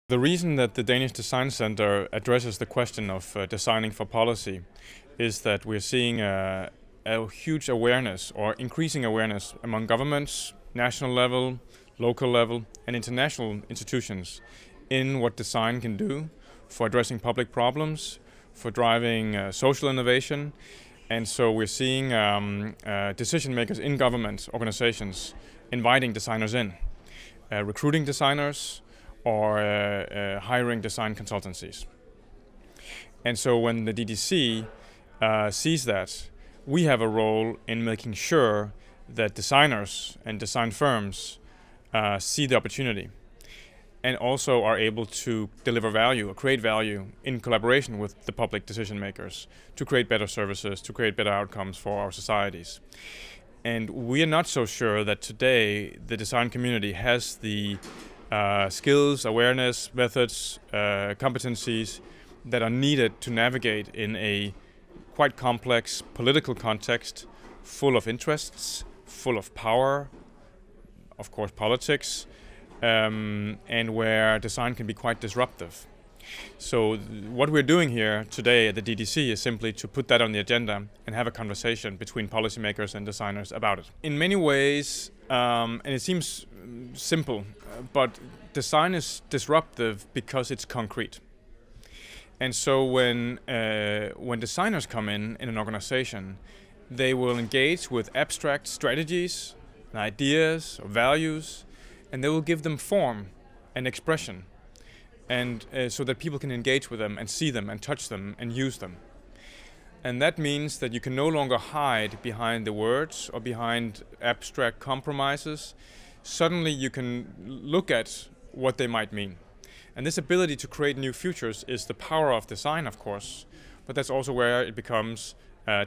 The reason that the Danish Design Centre addresses the question of designing for policy is that we're seeing a huge awareness or increasing awareness among governments, national level, local level, and international institutions in what design can do for addressing public problems, for driving social innovation. And so we're seeing decision makers in government organizations inviting designers in, recruiting designers, or hiring design consultancies. And so when the DDC sees that, we have a role in making sure that designers and design firms see the opportunity and also are able to deliver value or create value in collaboration with the public decision makers to create better services, to create better outcomes for our societies. And we are not so sure that today the design community has the skills, awareness, methods, competencies that are needed to navigate in a quite complex political context, full of interests, full of power, of course politics, and where design can be quite disruptive. So what we're doing here today at the DDC is simply to put that on the agenda and have a conversation between policymakers and designers about it. In many ways, and it seems simple, but design is disruptive because it's concrete. And so when designers come in an organization, they will engage with abstract strategies, ideas, or values, and they will give them form and expression, and so that people can engage with them and see them and touch them and use them. And that means that you can no longer hide behind the words or behind abstract compromises. Suddenly you can look at what they might mean. And this ability to create new futures is the power of design, of course, but that's also where it becomes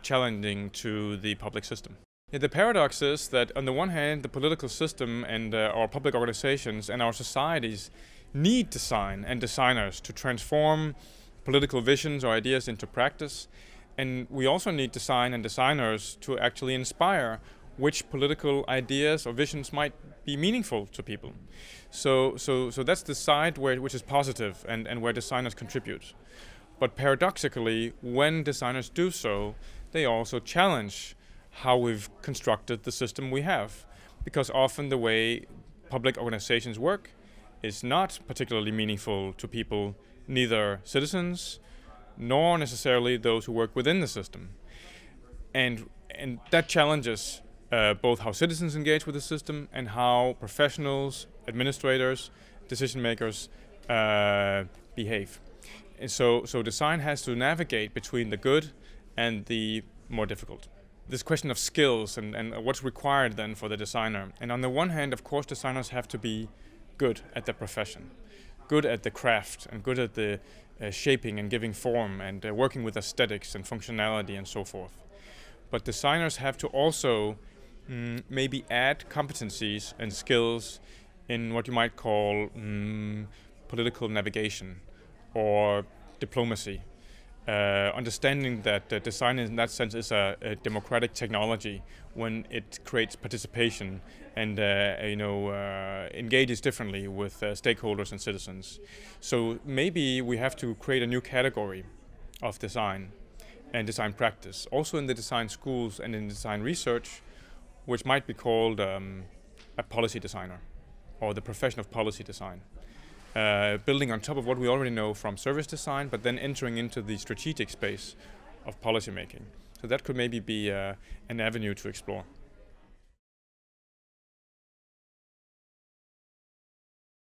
challenging to the public system. Yeah, the paradox is that on the one hand, the political system and our public organizations and our societies need design and designers to transform political visions or ideas into practice. And we also need design and designers to actually inspire which political ideas or visions might be meaningful to people. So that's the side which is positive and where designers contribute. But paradoxically, when designers do so, they also challenge how we've constructed the system we have. Because often the way public organizations work is not particularly meaningful to people, neither citizens nor necessarily those who work within the system. And that challenges both how citizens engage with the system and how professionals, administrators, decision makers behave. And so design has to navigate between the good and the more difficult. This question of skills and what's required then for the designer. And on the one hand, of course, designers have to be good at their profession, good at the craft and good at the shaping and giving form and working with aesthetics and functionality and so forth. But designers have to also maybe add competencies and skills in what you might call political navigation or diplomacy. Understanding that design in that sense is a democratic technology when it creates participation and engages differently with stakeholders and citizens. So maybe we have to create a new category of design and design practice, also in the design schools and in design research, which might be called a policy designer or the profession of policy design. Building on top of what we already know from service design, but then entering into the strategic space of policymaking. So that could maybe be an avenue to explore.